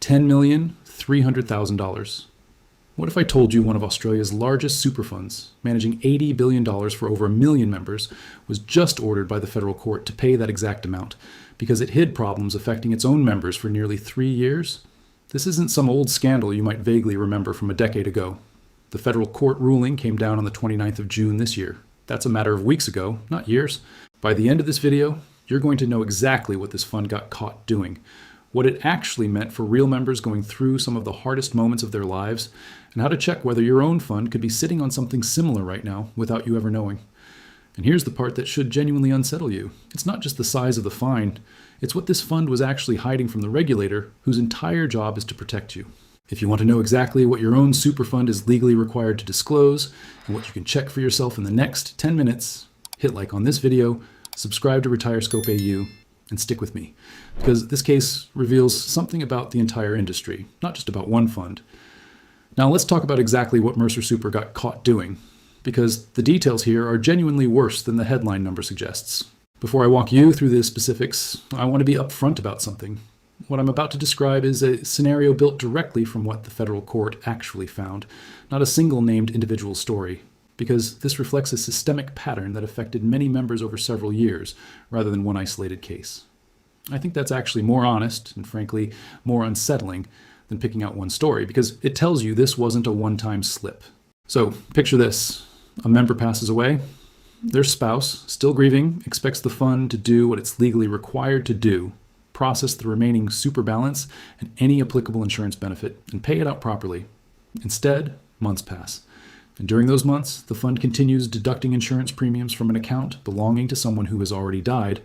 $10,300,000. What if I told you one of Australia's largest super funds, managing $80 billion for over 1 million members, was just ordered by the federal court to pay that exact amount because it hid problems affecting its own members for nearly 3 years? This isn't some old scandal you might vaguely remember from a decade ago. The federal court ruling came down on the 29th of June this year. That's a matter of weeks ago, not years. By the end of this video, you're going to know exactly what this fund got caught doing, what it actually meant for real members going through some of the hardest moments of their lives, and how to check whether your own fund could be sitting on something similar right now without you ever knowing. And here's the part that should genuinely unsettle you. It's not just the size of the fine, it's what this fund was actually hiding from the regulator, whose entire job is to protect you. If you want to know exactly what your own super fund is legally required to disclose, and what you can check for yourself in the next 10 minutes, hit like on this video, subscribe to RetireScope AU, and stick with me, because this case reveals something about the entire industry, not just about one fund. Now let's talk about exactly what Mercer Super got caught doing, because the details here are genuinely worse than the headline number suggests. Before I walk you through the specifics, I want to be upfront about something. What I'm about to describe is a scenario built directly from what the federal court actually found, not a single named individual story, because this reflects a systemic pattern that affected many members over several years, rather than one isolated case. I think that's actually more honest, and frankly, more unsettling than picking out one story, because it tells you this wasn't a one-time slip. So, picture this. A member passes away. Their spouse, still grieving, expects the fund to do what it's legally required to do, process the remaining super balance and any applicable insurance benefit, and pay it out properly. Instead, months pass. And during those months, the fund continues deducting insurance premiums from an account belonging to someone who has already died,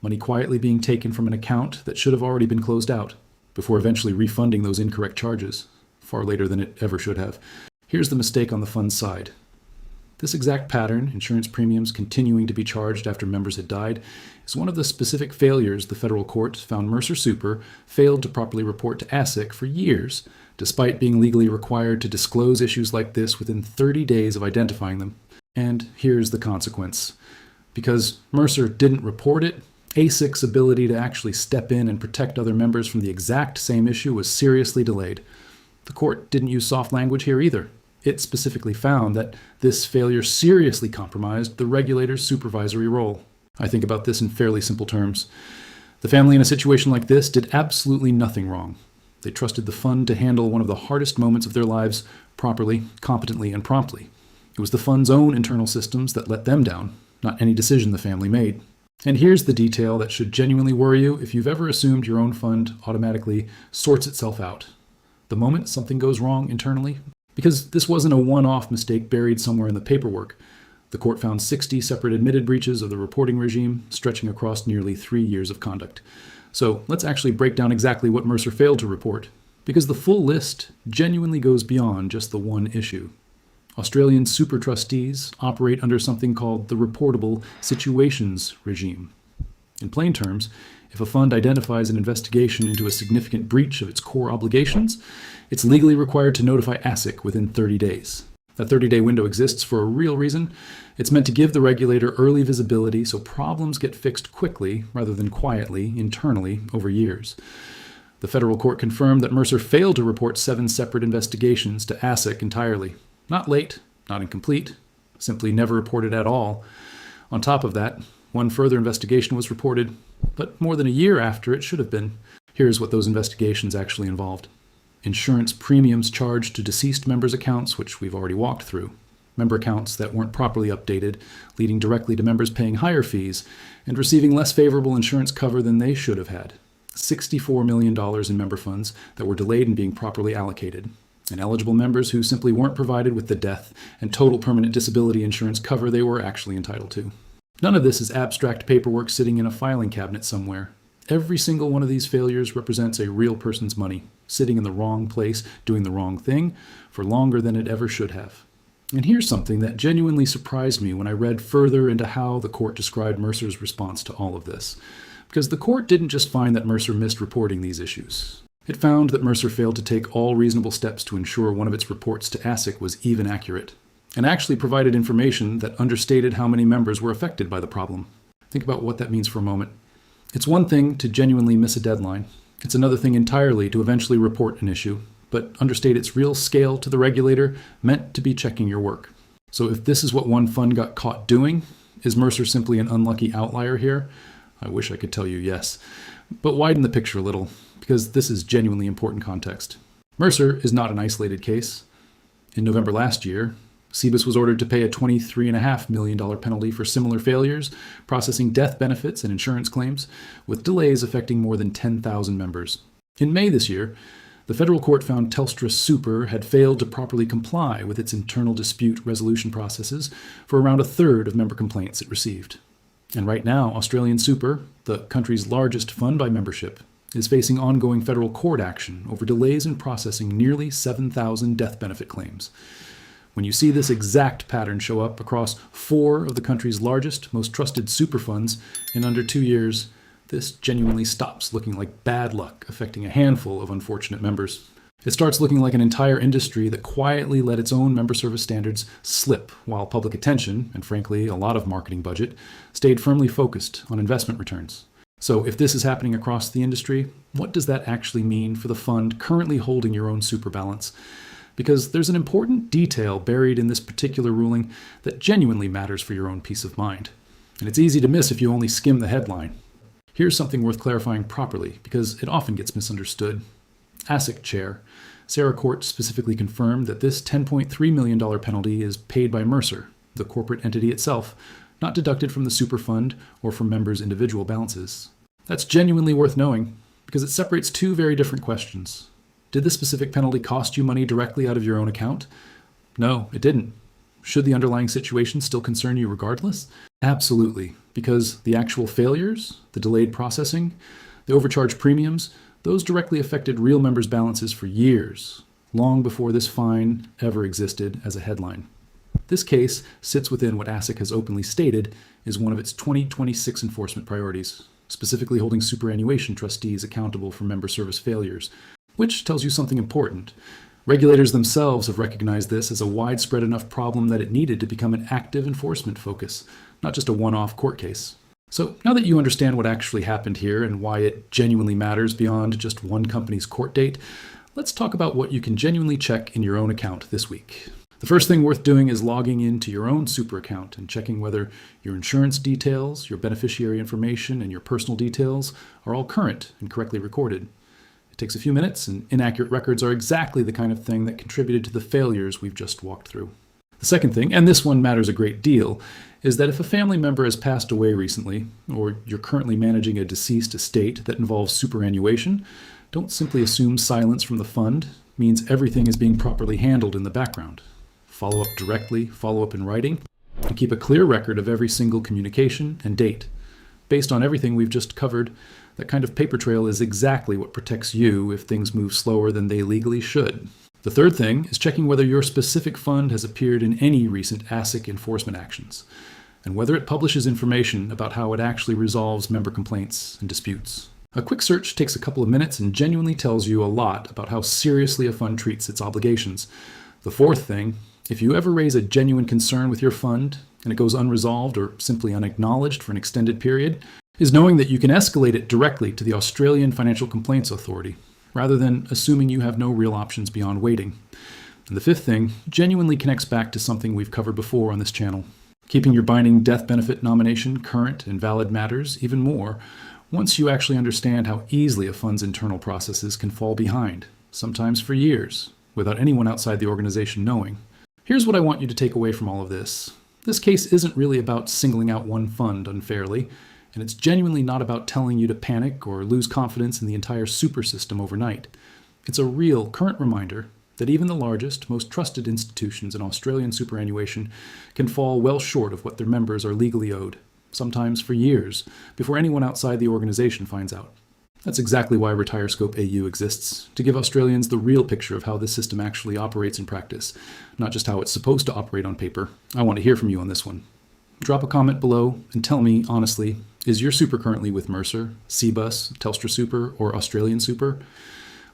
money quietly being taken from an account that should have already been closed out, before eventually refunding those incorrect charges, far later than it ever should have. Here's the mistake on the fund's side. This exact pattern, insurance premiums continuing to be charged after members had died, is one of the specific failures the federal court found Mercer Super failed to properly report to ASIC for years, despite being legally required to disclose issues like this within 30 days of identifying them. And here's the consequence. Because Mercer didn't report it, ASIC's ability to actually step in and protect other members from the exact same issue was seriously delayed. The court didn't use soft language here either. It specifically found that this failure seriously compromised the regulator's supervisory role. I think about this in fairly simple terms. The family in a situation like this did absolutely nothing wrong. They trusted the fund to handle one of the hardest moments of their lives properly, competently, and promptly. It was the fund's own internal systems that let them down, not any decision the family made. And here's the detail that should genuinely worry you if you've ever assumed your own fund automatically sorts itself out. The moment something goes wrong internally, because this wasn't a one-off mistake buried somewhere in the paperwork. The court found 60 separate admitted breaches of the reporting regime, stretching across nearly 3 years of conduct. So let's actually break down exactly what Mercer failed to report, because the full list genuinely goes beyond just the one issue. Australian super trustees operate under something called the reportable situations regime. In plain terms, if a fund identifies an investigation into a significant breach of its core obligations, it's legally required to notify ASIC within 30 days. That 30-day window exists for a real reason. It's meant to give the regulator early visibility so problems get fixed quickly rather than quietly, internally, over years. The federal court confirmed that Mercer failed to report 7 separate investigations to ASIC entirely. Not late, not incomplete, simply never reported at all. On top of that, one further investigation was reported, but more than a year after it should have been. Here's what those investigations actually involved. Insurance premiums charged to deceased members' accounts, which we've already walked through. Member accounts that weren't properly updated, leading directly to members paying higher fees and receiving less favorable insurance cover than they should have had. $64 million in member funds that were delayed in being properly allocated. And eligible members who simply weren't provided with the death and total permanent disability insurance cover they were actually entitled to. None of this is abstract paperwork sitting in a filing cabinet somewhere. Every single one of these failures represents a real person's money, sitting in the wrong place, doing the wrong thing, for longer than it ever should have. And here's something that genuinely surprised me when I read further into how the court described Mercer's response to all of this. Because the court didn't just find that Mercer missed reporting these issues. It found that Mercer failed to take all reasonable steps to ensure one of its reports to ASIC was even accurate, and actually provided information that understated how many members were affected by the problem. Think about what that means for a moment. It's one thing to genuinely miss a deadline. It's another thing entirely to eventually report an issue, but understate its real scale to the regulator meant to be checking your work. So if this is what one fund got caught doing, is Mercer simply an unlucky outlier here? I wish I could tell you yes. But widen the picture a little, because this is genuinely important context. Mercer is not an isolated case. In November last year, CBIS was ordered to pay a $23.5 million penalty for similar failures, processing death benefits and insurance claims, with delays affecting more than 10,000 members. In May this year, the federal court found Telstra Super had failed to properly comply with its internal dispute resolution processes for around a third of member complaints it received. And right now, Australian Super, the country's largest fund by membership, is facing ongoing federal court action over delays in processing nearly 7,000 death benefit claims. When you see this exact pattern show up across 4 of the country's largest, most trusted super funds in under 2 years, this genuinely stops looking like bad luck affecting a handful of unfortunate members. It starts looking like an entire industry that quietly let its own member service standards slip while public attention, and frankly a lot of marketing budget, stayed firmly focused on investment returns. So if this is happening across the industry, what does that actually mean for the fund currently holding your own super balance? Because there's an important detail buried in this particular ruling that genuinely matters for your own peace of mind. And it's easy to miss if you only skim the headline. Here's something worth clarifying properly, because it often gets misunderstood. ASIC Chair Sarah Court specifically confirmed that this $10.3 million penalty is paid by Mercer, the corporate entity itself, not deducted from the super fund or from members' individual balances. That's genuinely worth knowing, because it separates 2 very different questions. Did the specific penalty cost you money directly out of your own account? No, it didn't. Should the underlying situation still concern you regardless? Absolutely, because the actual failures, the delayed processing, the overcharged premiums, those directly affected real members' balances for years, long before this fine ever existed as a headline. This case sits within what ASIC has openly stated is one of its 2026 enforcement priorities, specifically holding superannuation trustees accountable for member service failures, which tells you something important. Regulators themselves have recognized this as a widespread enough problem that it needed to become an active enforcement focus, not just a one-off court case. So now that you understand what actually happened here and why it genuinely matters beyond just one company's court date, let's talk about what you can genuinely check in your own account this week. The first thing worth doing is logging into your own super account and checking whether your insurance details, your beneficiary information, and your personal details are all current and correctly recorded. It takes a few minutes, and inaccurate records are exactly the kind of thing that contributed to the failures we've just walked through. The second thing, and this one matters a great deal, is that if a family member has passed away recently, or you're currently managing a deceased estate that involves superannuation, don't simply assume silence from the fund means everything is being properly handled in the background. Follow up directly, follow up in writing, and keep a clear record of every single communication and date. Based on everything we've just covered, that kind of paper trail is exactly what protects you if things move slower than they legally should. The third thing is checking whether your specific fund has appeared in any recent ASIC enforcement actions, and whether it publishes information about how it actually resolves member complaints and disputes. A quick search takes a couple of minutes and genuinely tells you a lot about how seriously a fund treats its obligations. The fourth thing, if you ever raise a genuine concern with your fund and it goes unresolved or simply unacknowledged for an extended period, is knowing that you can escalate it directly to the Australian Financial Complaints Authority, rather than assuming you have no real options beyond waiting. And the fifth thing genuinely connects back to something we've covered before on this channel. Keeping your binding death benefit nomination current and valid matters even more once you actually understand how easily a fund's internal processes can fall behind, sometimes for years, without anyone outside the organization knowing. Here's what I want you to take away from all of this. This case isn't really about singling out one fund unfairly, and it's genuinely not about telling you to panic or lose confidence in the entire super system overnight. It's a real, current reminder that even the largest, most trusted institutions in Australian superannuation can fall well short of what their members are legally owed, sometimes for years, before anyone outside the organization finds out. That's exactly why RetireScope AU exists, to give Australians the real picture of how this system actually operates in practice, not just how it's supposed to operate on paper. I want to hear from you on this one. Drop a comment below and tell me, honestly, is your super currently with Mercer, CBUS, Telstra Super, or Australian Super?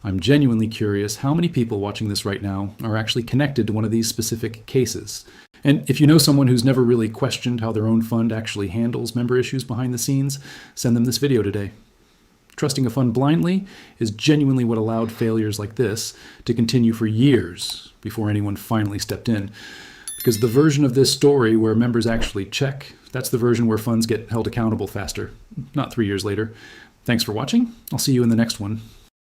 I'm genuinely curious how many people watching this right now are actually connected to one of these specific cases. And if you know someone who's never really questioned how their own fund actually handles member issues behind the scenes, send them this video today. Trusting a fund blindly is genuinely what allowed failures like this to continue for years before anyone finally stepped in. Because the version of this story where members actually check, that's the version where funds get held accountable faster, not 3 years later. Thanks for watching. I'll see you in the next one.